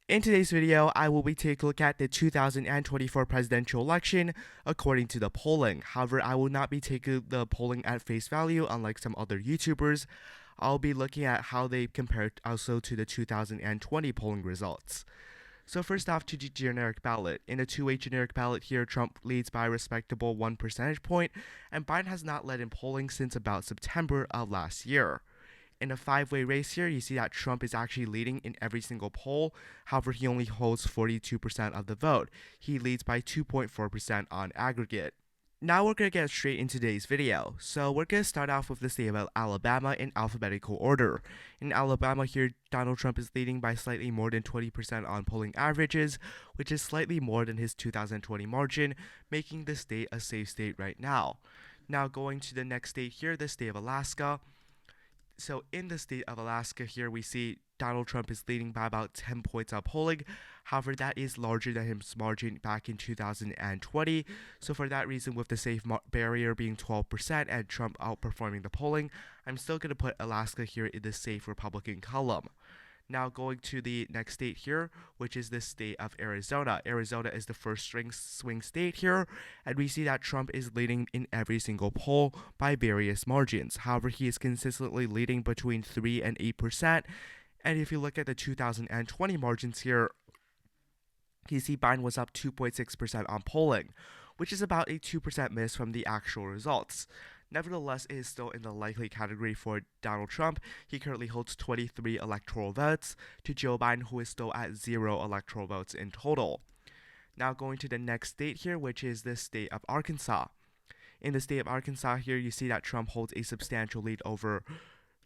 In today's video, I will be taking a look at the 2024 presidential election according to the polling. However, I will not be taking the polling at face value unlike some other YouTubers. I'll be looking at how they compare also to the 2020 polling results. So first off, to the generic ballot. In a two-way generic ballot here, Trump leads by a respectable 1 percentage point, and Biden has not led in polling since about September of last year. In a five-way race here, you see that Trump is actually leading in every single poll. However, he only holds 42% of the vote. He leads by 2.4% on aggregate. Now we're going to get straight into today's video. So we're going to start off with the state of Alabama in alphabetical order. In Alabama here, Donald Trump is leading by slightly more than 20% on polling averages, which is slightly more than his 2020 margin, making the state a safe state right now. Now going to the next state here, the state of Alaska. So in the state of Alaska here, we see Donald Trump is leading by about 10 points on polling. However, that is larger than his margin back in 2020. So for that reason, with the safe barrier being 12% and Trump outperforming the polling, I'm still going to put Alaska here in the safe Republican column. Now going to the next state here, which is the state of Arizona. Arizona is the first swing state here, and we see that Trump is leading in every single poll by various margins. However, he is consistently leading between 3 and 8%. And if you look at the 2020 margins here, you see Biden was up 2.6% on polling, which is about a 2% miss from the actual results. Nevertheless, it is still in the likely category for Donald Trump. He currently holds 23 electoral votes to Joe Biden, who is still at 0 electoral votes in total. Now going to the next state here, which is the state of Arkansas. In the state of Arkansas here, you see that Trump holds a substantial lead over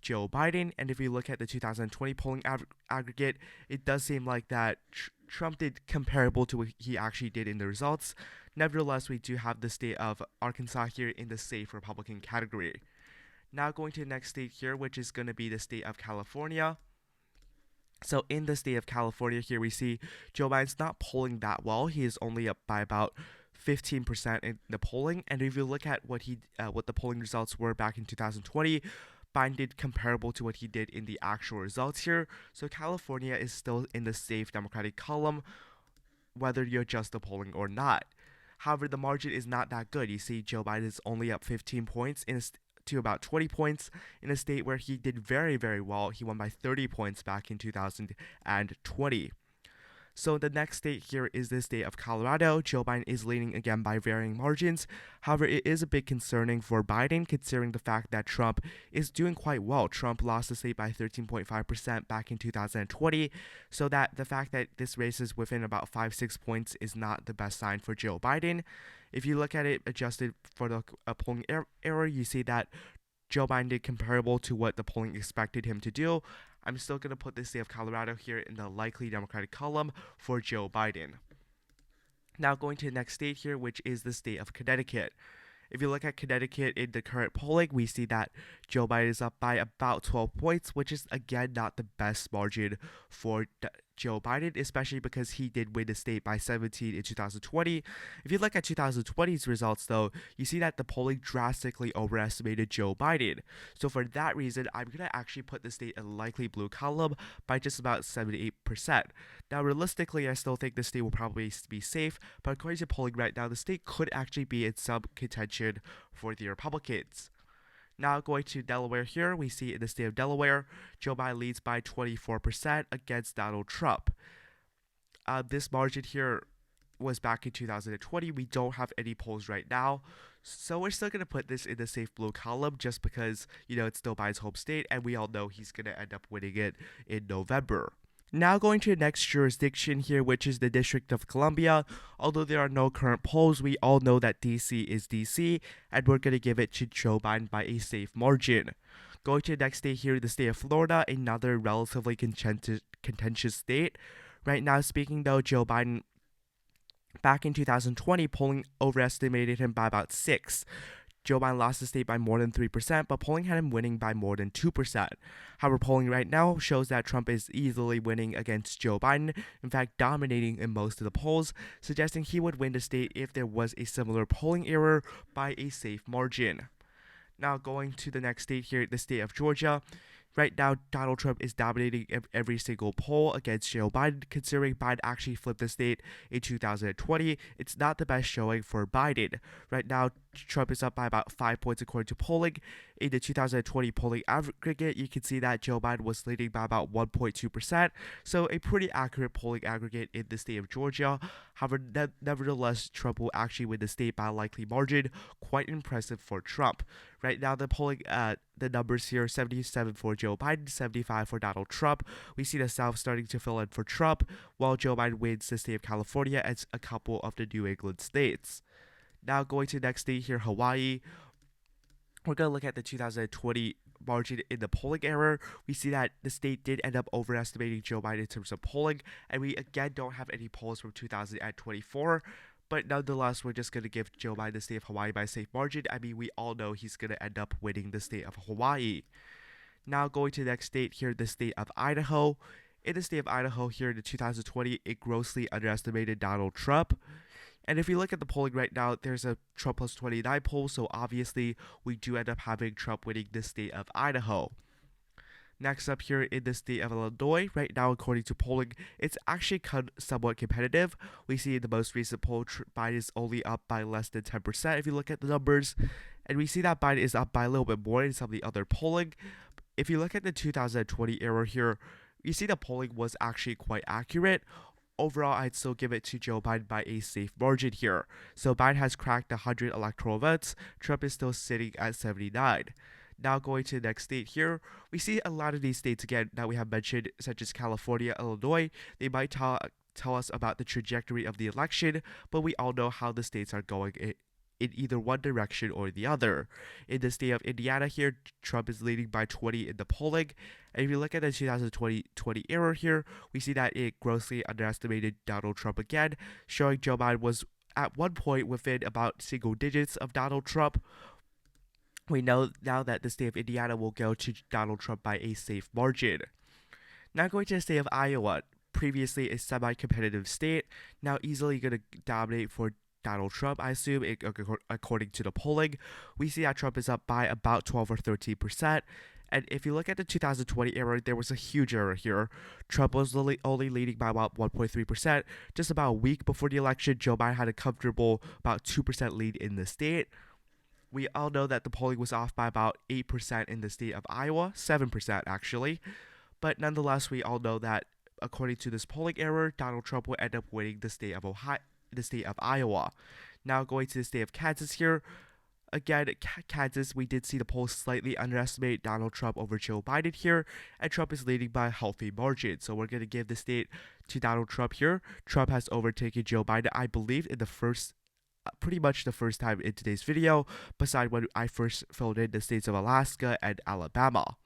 Joe Biden, and if you look at the 2020 polling aggregate, it does seem like that Trump did comparable to what he actually did in the results. Nevertheless, we do have the state of Arkansas here in the safe Republican category. Now going to the next state here, which is going to be the state of California. So in the state of California here, we see Joe Biden's not polling that well. He is only up by about 15% in the polling, and if you look at what the polling results were back in 2020, Biden did comparable to what he did in the actual results here. So California is still in the safe Democratic column, whether you adjust the polling or not. However, the margin is not that good. You see Joe Biden is only up 15 points to about 20 points in a state where he did very, very well. He won by 30 points back in 2020. So the next state here is the state of Colorado. Joe Biden is leading again by varying margins. However, it is a bit concerning for Biden considering the fact that Trump is doing quite well. Trump lost the state by 13.5% back in 2020. So that the fact that this race is within about 5-6 points is not the best sign for Joe Biden. If you look at it adjusted for the polling error, you see that Joe Biden did comparable to what the polling expected him to do. I'm still going to put the state of Colorado here in the likely Democratic column for Joe Biden. Now going to the next state here, which is the state of Connecticut. If you look at Connecticut in the current polling, we see that Joe Biden is up by about 12 points, which is again not the best margin for Joe Biden, especially because he did win the state by 17 in 2020. If you look at 2020's results, though, you see that the polling drastically overestimated Joe Biden. So for that reason, I'm going to actually put the state in likely blue column by just about 78%. Now, realistically, I still think the state will probably be safe, but according to polling right now, the state could actually be in some contention for the Republicans. Now going to Delaware here, we see in the state of Delaware, Joe Biden leads by 24% against Donald Trump. This margin here was back in 2020. We don't have any polls right now, so we're still going to put this in the safe blue column just because, it's still Biden's home state, and we all know he's going to end up winning it in November. Now going to the next jurisdiction here, which is the District of Columbia. Although there are no current polls, we all know that DC is DC, and we're going to give it to Joe Biden by a safe margin. Going to the next state here, the state of Florida, another relatively contentious state. Right now speaking though, Joe Biden, back in 2020, polling overestimated him by about 6. Joe Biden lost the state by more than 3%, but polling had him winning by more than 2%. However, polling right now shows that Trump is easily winning against Joe Biden, in fact dominating in most of the polls, suggesting he would win the state if there was a similar polling error by a safe margin. Now going to the next state here, the state of Georgia. Right now, Donald Trump is dominating every single poll against Joe Biden. Considering Biden actually flipped the state in 2020, it's not the best showing for Biden. Right now, Trump is up by about 5 points according to polling. In the 2020 polling aggregate, you can see that Joe Biden was leading by about 1.2%, so a pretty accurate polling aggregate in the state of Georgia. However, nevertheless, Trump will actually win the state by a likely margin. Quite impressive for Trump. Right now, the polling, the numbers here, 77 for Joe Biden, 75 for Donald Trump. We see the South starting to fill in for Trump, while Joe Biden wins the state of California and a couple of the New England states. Now going to the next state here, Hawaii. We're going to look at the 2020 margin in the polling error. We see that the state did end up overestimating Joe Biden in terms of polling, and we again don't have any polls from 2024. But nonetheless, we're just going to give Joe Biden the state of Hawaii by a safe margin. I mean, we all know he's going to end up winning the state of Hawaii. Now going to the next state here, the state of Idaho. In the state of Idaho here in the 2020, it grossly underestimated Donald Trump. And if you look at the polling right now, there's a Trump plus 29 poll, so obviously we do end up having Trump winning the state of Idaho. Next up here in the state of Illinois, right now according to polling, it's actually somewhat competitive. We see in the most recent poll, Biden is only up by less than 10% if you look at the numbers. And we see that Biden is up by a little bit more in some of the other polling. If you look at the 2020 era here, you see the polling was actually quite accurate. Overall, I'd still give it to Joe Biden by a safe margin here. So Biden has cracked 100 electoral votes. Trump is still sitting at 79. Now going to the next state here, we see a lot of these states again that we have mentioned, such as California, Illinois. They might tell us about the trajectory of the election, but we all know how the states are going in either one direction or the other. In the state of Indiana here, Trump is leading by 20 in the polling. And if you look at the 2020 era here, we see that it grossly underestimated Donald Trump again, showing Joe Biden was at one point within about single digits of Donald Trump. We know now that the state of Indiana will go to Donald Trump by a safe margin. Now going to the state of Iowa, previously a semi-competitive state, now easily going to dominate for Donald Trump, I assume, according to the polling. We see that Trump is up by about 12 or 13%. And if you look at the 2020 era, there was a huge error here. Trump was only leading by about 1.3%. Just about a week before the election, Joe Biden had a comfortable about 2% lead in the state. We all know that the polling was off by about 8% in the state of Iowa, 7% actually. But nonetheless, we all know that according to this polling error, Donald Trump will end up winning the state of Iowa. Now going to the state of Kansas here. Again, Kansas, we did see the polls slightly underestimate Donald Trump over Joe Biden here, and Trump is leading by a healthy margin. So we're going to give the state to Donald Trump here. Trump has overtaken Joe Biden, I believe, in the pretty much the first time in today's video, beside when I first filled in the states of Alaska and Alabama.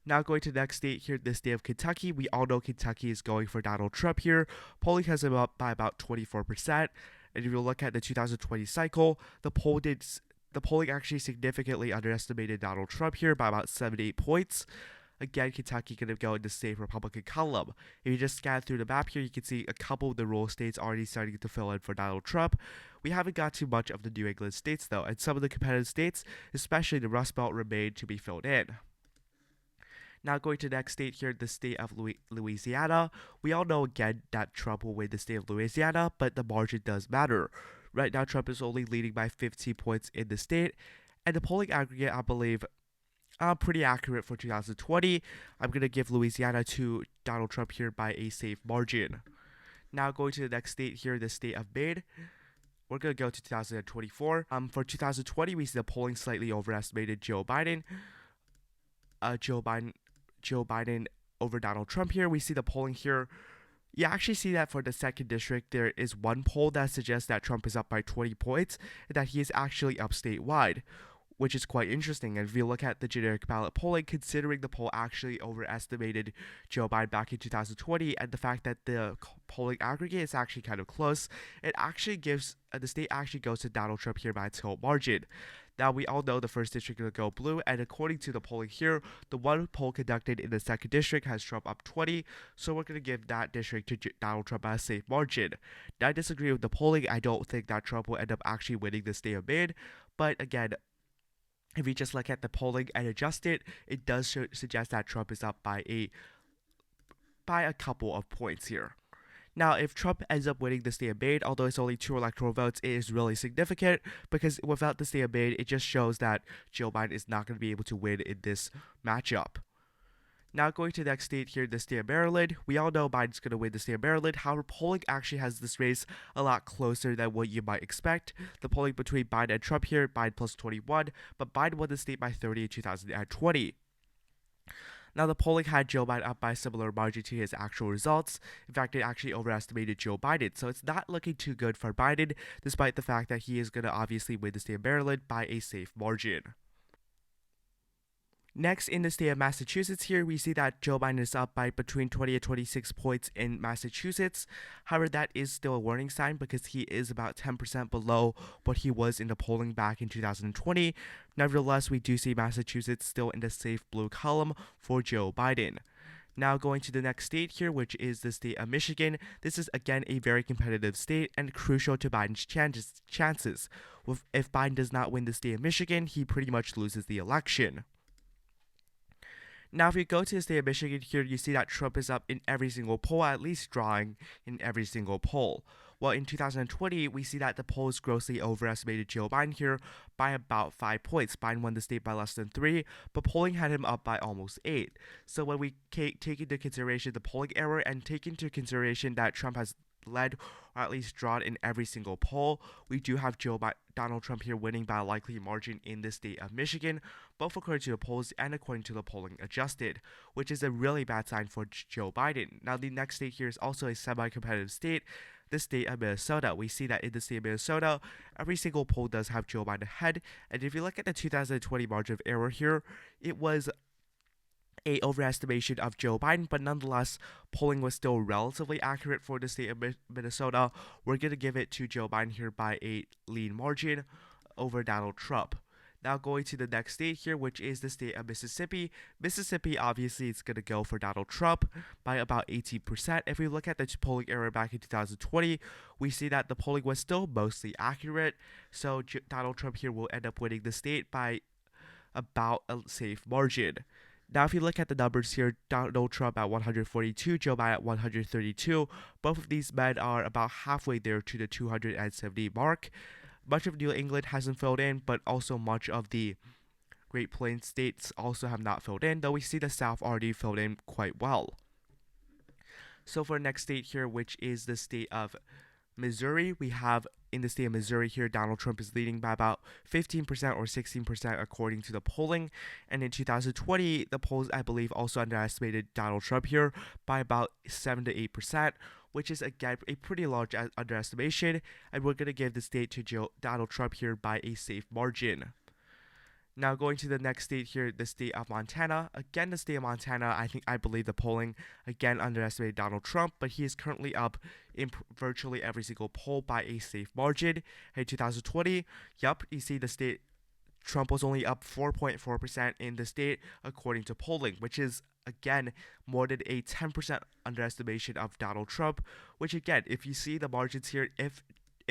Now going to the next state here, the state of Kentucky. We all know Kentucky is going for Donald Trump here. Polling has him up by about 24%. And if you look at the 2020 cycle, the polling actually significantly underestimated Donald Trump here by about 78 points. Again, Kentucky going to go in the safe Republican column. If you just scan through the map here, you can see a couple of the rural states already starting to fill in for Donald Trump. We haven't got too much of the New England states, though, and some of the competitive states, especially the Rust Belt, remain to be filled in. Now going to the next state here, the state of Louisiana. We all know again that Trump will win the state of Louisiana, but the margin does matter. Right now, Trump is only leading by 15 points in the state, and the polling aggregate, I believe, pretty accurate for 2020. I'm going to give Louisiana to Donald Trump here by a safe margin. Now going to the next state here, the state of Maine. We're going to go to 2024. For 2020, we see the polling slightly overestimated Joe Biden. Joe Biden over Donald Trump here. We see the polling here. You actually see that for the 2nd district, there is one poll that suggests that Trump is up by 20 points and that he is actually up statewide, which is quite interesting. And if you look at the generic ballot polling, considering the poll actually overestimated Joe Biden back in 2020 and the fact that the polling aggregate is actually kind of close, it actually gives the state actually goes to Donald Trump here by a tilt margin. Now, we all know the 1st district will go blue, and according to the polling here, the one poll conducted in the 2nd district has Trump up 20, so we're going to give that district to Donald Trump by a safe margin. Now, I disagree with the polling. I don't think that Trump will end up actually winning the state of Maine, but again, if you just look at the polling and adjust it, it does suggest that Trump is up by a couple of points here. Now, if Trump ends up winning the state of Maine, although it's only 2 electoral votes, it is really significant because without the state of Maine, it just shows that Joe Biden is not going to be able to win in this matchup. Now, going to the next state here, the state of Maryland. We all know Biden's going to win the state of Maryland. However, polling actually has this race a lot closer than what you might expect. The polling between Biden and Trump here, Biden plus 21, but Biden won the state by 30 in 2020. Now, the polling had Joe Biden up by a similar margin to his actual results. In fact, it actually overestimated Joe Biden. So it's not looking too good for Biden, despite the fact that he is going to obviously win the state of Maryland by a safe margin. Next, in the state of Massachusetts here, we see that Joe Biden is up by between 20 and 26 points in Massachusetts. However, that is still a warning sign because he is about 10% below what he was in the polling back in 2020. Nevertheless, we do see Massachusetts still in the safe blue column for Joe Biden. Now going to the next state here, which is the state of Michigan. This is again a very competitive state and crucial to Biden's chances. If Biden does not win the state of Michigan, he pretty much loses the election. Now, if you go to the state of Michigan here, you see that Trump is up in every single poll, at least drawing in every single poll. Well, in 2020, we see that the polls grossly overestimated Joe Biden here by about 5 points. Biden won the state by less than 3, but polling had him up by almost 8. So when we take into consideration the polling error and take into consideration that Trump has led or at least drawn in every single poll, we do have Donald Trump here winning by a likely margin in the state of Michigan, both according to the polls and according to the polling adjusted, which is a really bad sign for Joe Biden. Now, the next state here is also a semi-competitive state, the state of Minnesota. We see that in the state of Minnesota, every single poll does have Joe Biden ahead, and if you look at the 2020 margin of error here, it was a overestimation of Joe Biden, but nonetheless, polling was still relatively accurate for the state of Minnesota. We're going to give it to Joe Biden here by a lean margin over Donald Trump. Now going to the next state here, which is the state of Mississippi. Mississippi, obviously, is going to go for Donald Trump by about 18%. If we look at the polling error back in 2020, we see that the polling was still mostly accurate. So Donald Trump here will end up winning the state by about a safe margin. Now, if you look at the numbers here, Donald Trump at 142, Joe Biden at 132, both of these men are about halfway there to the 270 mark. Much of New England hasn't filled in, but also much of the Great Plains states also have not filled in, though we see the South already filled in quite well. So for the next state here, which is the state of Missouri, we have in the state of Missouri here, Donald Trump is leading by about 15% or 16% according to the polling. And in 2020, the polls, I believe, also underestimated Donald Trump here by about 7 to 8%, which is, again, a pretty large underestimation. And we're going to give the state to Donald Trump here by a safe margin. Now going to the next state here, the state of Montana. Again, the state of Montana, I believe the polling, again, underestimated Donald Trump, but he is currently up in virtually every single poll by a safe margin. In 2020, you see the state, Trump was only up 4.4% in the state according to polling, which is, again, more than a 10% underestimation of Donald Trump, which, again, if you see the margins here, if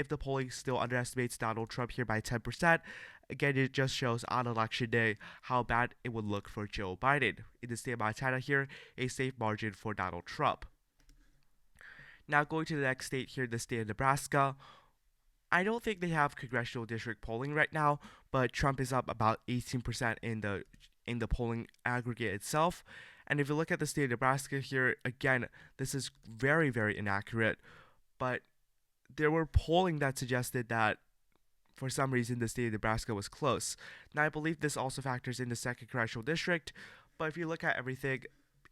the polling still underestimates Donald Trump here by 10%, again, it just shows on election day how bad it would look for Joe Biden. In the state of Montana here, a safe margin for Donald Trump. Now going to the next state here, the state of Nebraska. I don't think they have congressional district polling right now, but Trump is up about 18% in the polling aggregate itself. And if you look at the state of Nebraska here, again, this is very, very inaccurate, but there were polling that suggested that for some reason the state of Nebraska was close. Now, I believe this also factors in the second congressional district, but if you look at everything,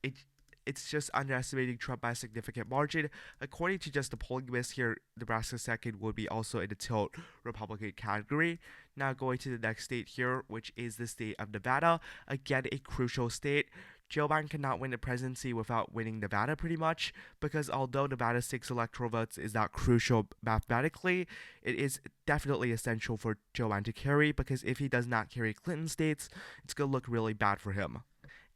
it's just underestimating Trump by a significant margin. According to just the polling list here, Nebraska second would be also in the tilt Republican category. Now going to the next state here, which is the state of Nevada. Again, a crucial state. Joe Biden cannot win the presidency without winning Nevada pretty much, because although Nevada's 6 electoral votes is not crucial mathematically, it is definitely essential for Joe Biden to carry, because if he does not carry Clinton states, it's going to look really bad for him.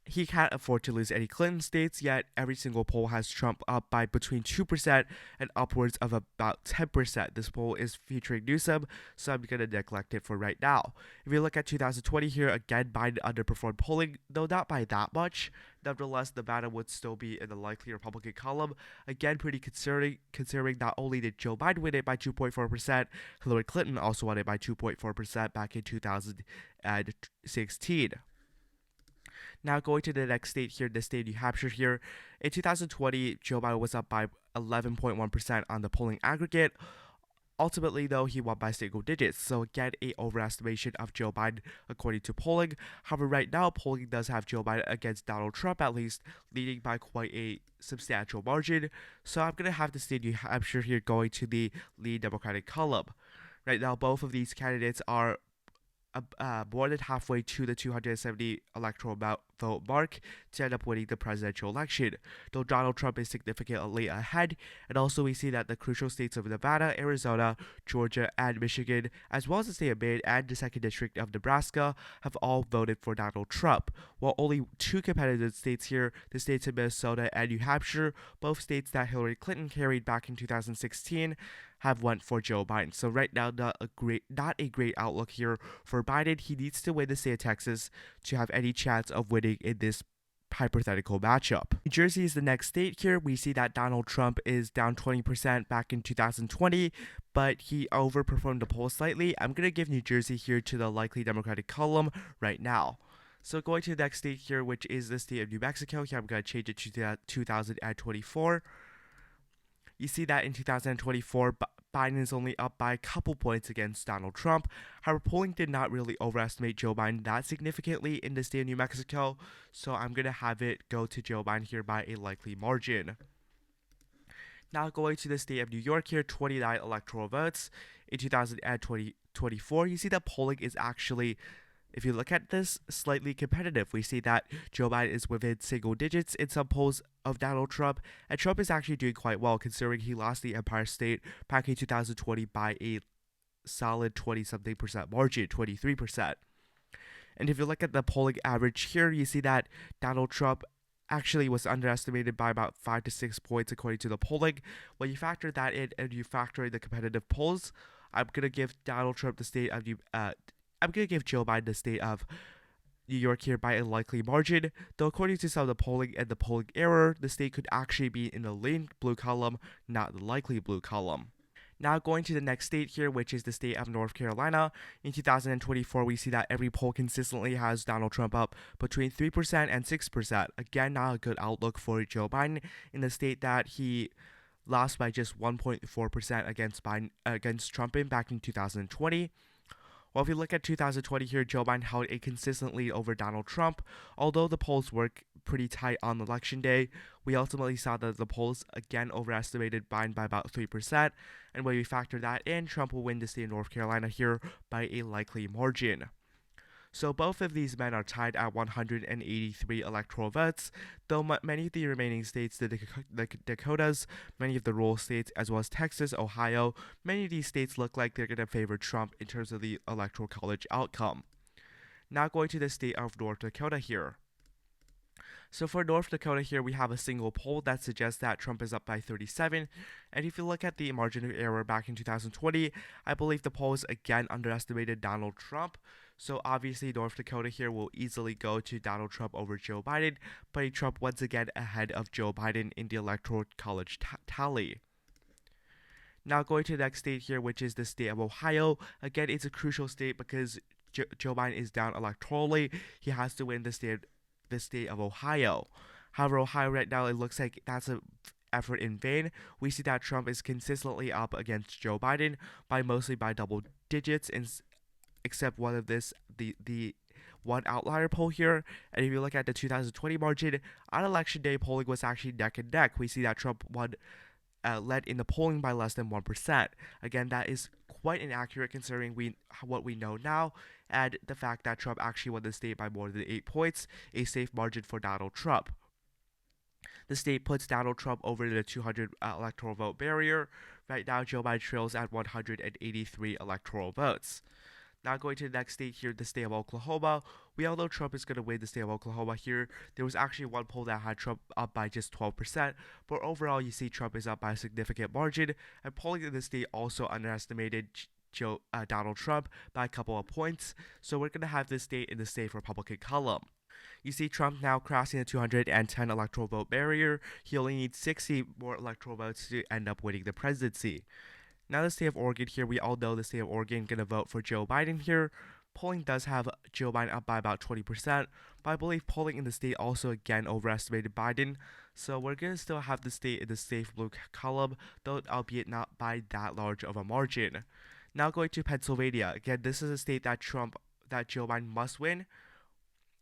he can't afford to lose any Clinton states, yet every single poll has Trump up by between 2% and upwards of about 10%. This poll is featuring Newsom, so I'm going to neglect it for right now. If you look at 2020 here, again, Biden underperformed polling, though not by that much. Nevertheless, Nevada would still be in the likely Republican column. Again, pretty considering not only did Joe Biden win it by 2.4%, Hillary Clinton also won it by 2.4% back in 2016. Now going to the next state here, the state of New Hampshire here. In 2020, Joe Biden was up by 11.1% on the polling aggregate. Ultimately, though, he won by single digits, so again, a overestimation of Joe Biden according to polling. However, right now, polling does have Joe Biden against Donald Trump, at least, leading by quite a substantial margin. So I'm going to have the state of New Hampshire here going to the lead Democratic column. Right now, both of these candidates are more than halfway to the 270 electoral vote mark to end up winning the presidential election, though Donald Trump is significantly ahead. And also we see that the crucial states of Nevada, Arizona, Georgia, and Michigan, as well as the state of Maine and the 2nd District of Nebraska, have all voted for Donald Trump, while only two competitive states here, the states of Minnesota and New Hampshire, both states that Hillary Clinton carried back in 2016, have went for Joe Biden. So right now, not a great outlook here for Biden. He needs to win the state of Texas to have any chance of winning in this hypothetical matchup. New Jersey is the next state here. We see that Donald Trump is down 20% back in 2020, but he overperformed the poll slightly. I'm going to give New Jersey here to the likely Democratic column right now. So going to the next state here, which is the state of New Mexico. Here I'm going to change it to 2024. You see that in 2024, Biden is only up by a couple points against Donald Trump. However, polling did not really overestimate Joe Biden that significantly in the state of New Mexico, so I'm going to have it go to Joe Biden here by a likely margin. Now going to the state of New York here, 29 electoral votes. In 2024, you see that polling is actually, if you look at this, slightly competitive. We see that Joe Biden is within single digits in some polls of Donald Trump, and Trump is actually doing quite well considering he lost the Empire State back in 2020 by a solid 20-something% margin, 23%. And if you look at the polling average here, you see that Donald Trump actually was underestimated by about 5 to 6 points according to the polling. When you factor that in and you factor in the competitive polls, I'm going to give Donald Trump the state of I'm going to give Joe Biden the state of New York here by a likely margin, though according to some of the polling and the polling error, the state could actually be in the lean blue column, not the likely blue column. Now going to the next state here, which is the state of North Carolina. In 2024, we see that every poll consistently has Donald Trump up between 3% and 6%. Again, not a good outlook for Joe Biden in the state that he lost by just 1.4% against Trump back in 2020. Well, if you look at 2020 here, Joe Biden held a consistent lead over Donald Trump. Although the polls were pretty tight on election day, we ultimately saw that the polls again overestimated Biden by about 3%. And when we factor that in, Trump will win the state of North Carolina here by a likely margin. So both of these men are tied at 183 electoral votes, though many of the remaining states, the Dakotas, many of the rural states, as well as Texas, Ohio, many of these states look like they're going to favor Trump in terms of the electoral college outcome. Now going to the state of North Dakota here. So for North Dakota here, we have a single poll that suggests that Trump is up by 37. And if you look at the margin of error back in 2020, I believe the polls again underestimated Donald Trump. So obviously North Dakota here will easily go to Donald Trump over Joe Biden, putting Trump once again ahead of Joe Biden in the electoral college tally. Now going to the next state here, which is the state of Ohio. Again, it's a crucial state because Joe Biden is down electorally. He has to win the state of Ohio. However, Ohio right now, it looks like that's an effort in vain. We see that Trump is consistently up against Joe Biden mostly by double digits, except one of the one outlier poll here. And if you look at the 2020 margin, on election day, polling was actually neck and neck. We see that Trump led in the polling by less than 1%. Again, that is quite inaccurate considering what we know now, and the fact that Trump actually won the state by more than 8 points, a safe margin for Donald Trump. The state puts Donald Trump over the 200 electoral vote barrier. Right now, Joe Biden trails at 183 electoral votes. Now going to the next state here, the state of Oklahoma. We all know Trump is going to win the state of Oklahoma here. There was actually one poll that had Trump up by just 12%, but overall you see Trump is up by a significant margin, and polling in the state also underestimated Donald Trump by a couple of points, so we're going to have this state in the safe Republican column. You see Trump now crossing the 210 electoral vote barrier. He only needs 60 more electoral votes to end up winning the presidency. Now the state of Oregon here, we all know the state of Oregon going to vote for Joe Biden here. Polling does have Joe Biden up by about 20%, but I believe polling in the state also again overestimated Biden. So we're going to still have the state in the safe blue column, though albeit not by that large of a margin. Now going to Pennsylvania. Again, this is a state that Joe Biden must win.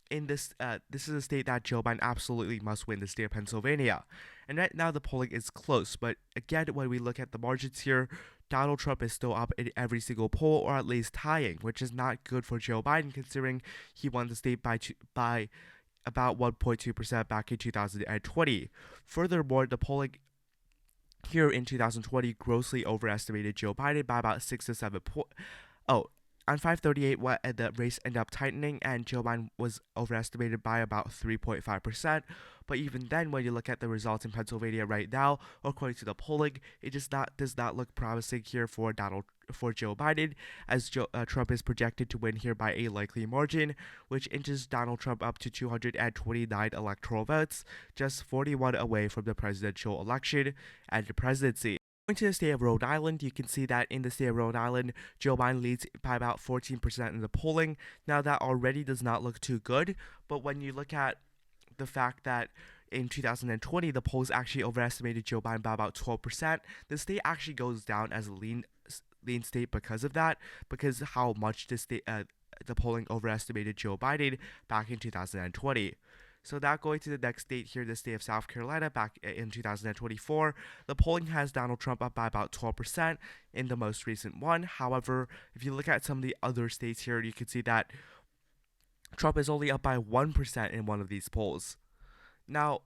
This is a state that Joe Biden absolutely must win, the state of Pennsylvania. And right now the polling is close, but again, when we look at the margins here, Donald Trump is still up in every single poll, or at least tying, which is not good for Joe Biden considering he won the state by about 1.2% back in 2020. Furthermore, the polling here in 2020 grossly overestimated Joe Biden by about 6 to 7 points. On 538, the race ended up tightening, and Joe Biden was overestimated by about 3.5%. But even then, when you look at the results in Pennsylvania right now, according to the polling, it does not look promising here for Joe Biden, as Trump is projected to win here by a likely margin, which inches Donald Trump up to 229 electoral votes, just 41 away from the presidential election and the presidency. Going to the state of Rhode Island, you can see that in the state of Rhode Island, Joe Biden leads by about 14% in the polling. Now that already does not look too good, but when you look at the fact that in 2020 the polls actually overestimated Joe Biden by about 12%, the state actually goes down as a lean state because of that, because how much the polling overestimated Joe Biden back in 2020. So now going to the next state here, the state of South Carolina, back in 2024, the polling has Donald Trump up by about 12% in the most recent one. However, if you look at some of the other states here, you can see that Trump is only up by 1% in one of these polls. Now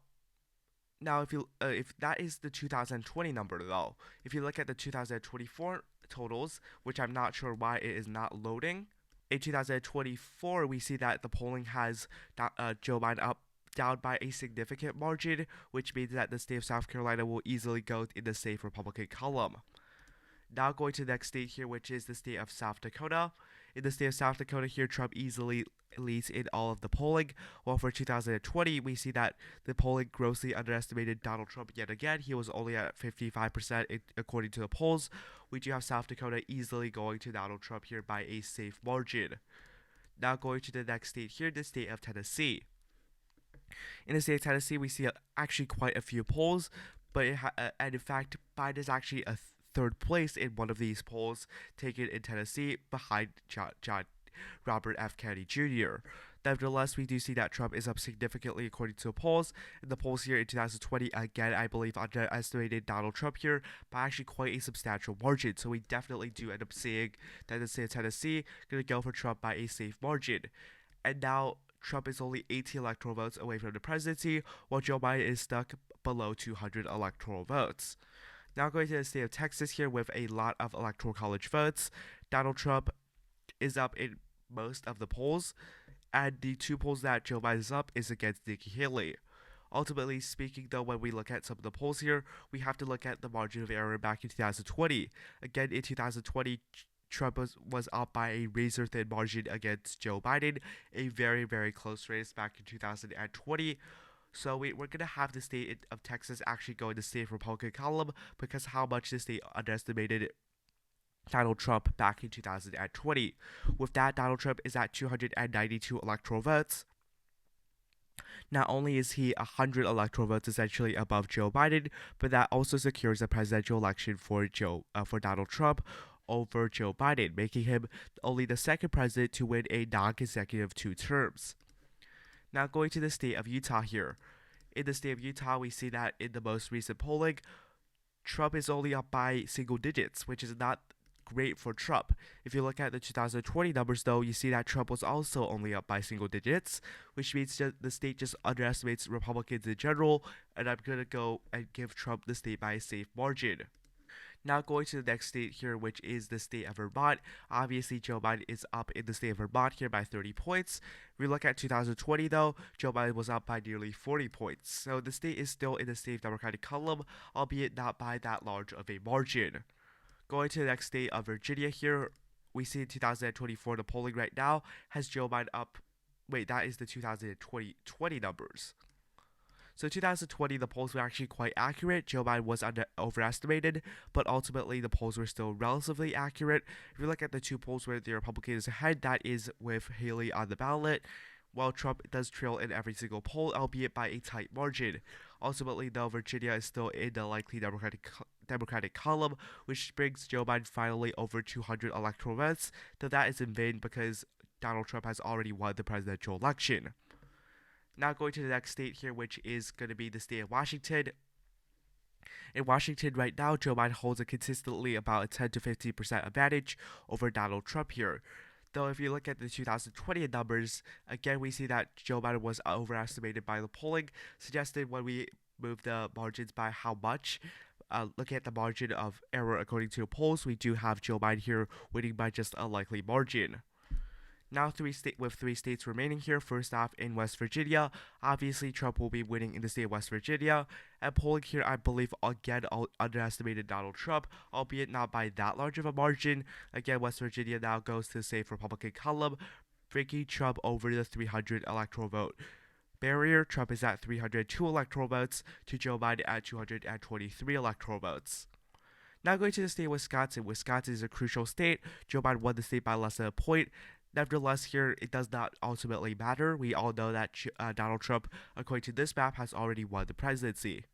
if that is the 2020 number though, if you look at the 2024 totals, which I'm not sure why it is not loading, in 2024, we see that the polling has Joe Biden down by a significant margin, which means that the state of South Carolina will easily go in the safe Republican column. Now going to the next state here, which is the state of South Dakota. In the state of South Dakota here, Trump easily leads in all of the polling, while for 2020, we see that the polling grossly underestimated Donald Trump yet again. He was only at 55% according to the polls. We do have South Dakota easily going to Donald Trump here by a safe margin. Now going to the next state here, the state of Tennessee. In the state of Tennessee, we see actually quite a few polls, but and in fact, Biden is actually a third place in one of these polls taken in Tennessee behind Robert F. Kennedy Jr. Nevertheless, we do see that Trump is up significantly according to the polls. And the polls here in 2020, again, I believe underestimated Donald Trump here by actually quite a substantial margin. So we definitely do end up seeing that the state of Tennessee going to go for Trump by a safe margin. And now Trump is only 18 electoral votes away from the presidency, while Joe Biden is stuck below 200 electoral votes. Now going to the state of Texas here with a lot of electoral college votes. Donald Trump is up in most of the polls, and the two polls that Joe Biden is up is against Nikki Haley. Ultimately speaking, though, when we look at some of the polls here, we have to look at the margin of error back in 2020. Again, in 2020, Trump was up by a razor-thin margin against Joe Biden, a very, very close race back in 2020. So we're going to have the state of Texas actually go in the safe Republican column because how much the state underestimated Donald Trump back in 2020. With that, Donald Trump is at 292 electoral votes. Not only is he 100 electoral votes essentially above Joe Biden, but that also secures a presidential election for Donald Trump over Joe Biden, making him only the second president to win a non-consecutive 2 terms. Now going to the state of Utah here. In the state of Utah, we see that in the most recent polling, Trump is only up by single digits, which is not great for Trump. If you look at the 2020 numbers, though, you see that Trump was also only up by single digits, which means that the state just underestimates Republicans in general, and I'm going to go and give Trump the state by a safe margin. Now going to the next state here, which is the state of Vermont. Obviously, Joe Biden is up in the state of Vermont here by 30 points. If we look at 2020, though, Joe Biden was up by nearly 40 points. So the state is still in the safe Democratic column, albeit not by that large of a margin. Going to the next state of Virginia here, we see in 2024 the polling right now has Joe Biden up. Wait, that is the 2020 numbers. So 2020, the polls were actually quite accurate. Joe Biden was overestimated, but ultimately the polls were still relatively accurate. If you look at the two polls where the Republican is ahead, that is with Haley on the ballot, while Trump does trail in every single poll, albeit by a tight margin. Ultimately, though, Virginia is still in the likely Democratic column, which brings Joe Biden finally over 200 electoral votes, though that is in vain because Donald Trump has already won the presidential election. Now going to the next state here, which is going to be the state of Washington. In Washington right now, Joe Biden holds a consistently about a 10 to 15% advantage over Donald Trump here. Though if you look at the 2020 numbers, again we see that Joe Biden was overestimated by the polling, suggested when we move the margins by how much. Looking at the margin of error according to the polls, we do have Joe Biden here winning by just a likely margin. Now with three states remaining here. First off, in West Virginia, obviously Trump will be winning in the state of West Virginia. And polling here, I believe, again, underestimated Donald Trump, albeit not by that large of a margin. Again, West Virginia now goes to the safe Republican column, breaking Trump over the 300 electoral vote barrier. Trump is at 302 electoral votes to Joe Biden at 223 electoral votes. Now going to the state of Wisconsin. Wisconsin is a crucial state. Joe Biden won the state by less than a point. Nevertheless, here, it does not ultimately matter. We all know that Donald Trump, according to this map, has already won the presidency.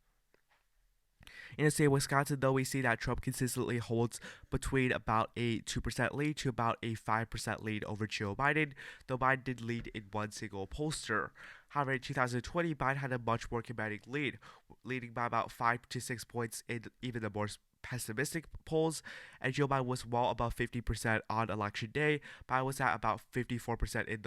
In the state of Wisconsin, though, we see that Trump consistently holds between about a 2% lead to about a 5% lead over Joe Biden, though Biden did lead in one single pollster. However, in 2020, Biden had a much more commanding lead, leading by about 5 to 6 points in even the more pessimistic polls, and Joe Biden was well above 50% on election day. Biden was at about 54% in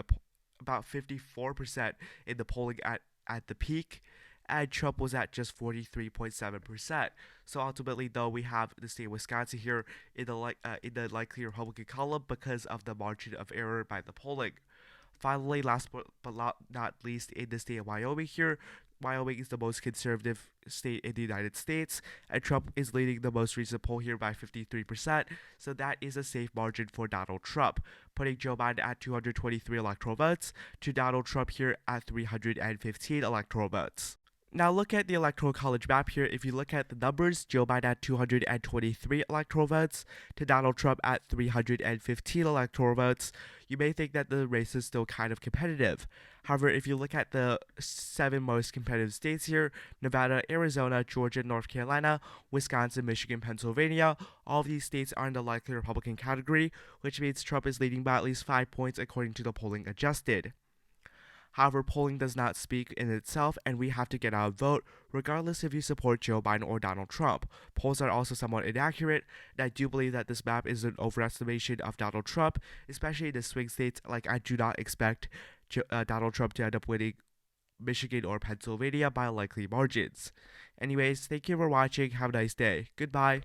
the polling at the peak, and Trump was at just 43.7%. So ultimately, though, we have the state of Wisconsin here in the likely Republican column because of the margin of error by the polling. Finally, last but not least, in the state of Wyoming here, Wyoming is the most conservative state in the United States, and Trump is leading the most recent poll here by 53%, so that is a safe margin for Donald Trump, putting Joe Biden at 223 electoral votes to Donald Trump here at 315 electoral votes. Now look at the Electoral College map here. If you look at the numbers, Joe Biden at 223 electoral votes to Donald Trump at 315 electoral votes. You may think that the race is still kind of competitive. However, if you look at the 7 most competitive states here, Nevada, Arizona, Georgia, North Carolina, Wisconsin, Michigan, Pennsylvania, all of these states are in the likely Republican category, which means Trump is leading by at least 5 points according to the polling adjusted. However, polling does not speak in itself, and we have to get out a vote, regardless if you support Joe Biden or Donald Trump. Polls are also somewhat inaccurate, and I do believe that this map is an overestimation of Donald Trump, especially in the swing states. Like, I do not expect Donald Trump to end up winning Michigan or Pennsylvania by likely margins. Anyways, thank you for watching. Have a nice day. Goodbye.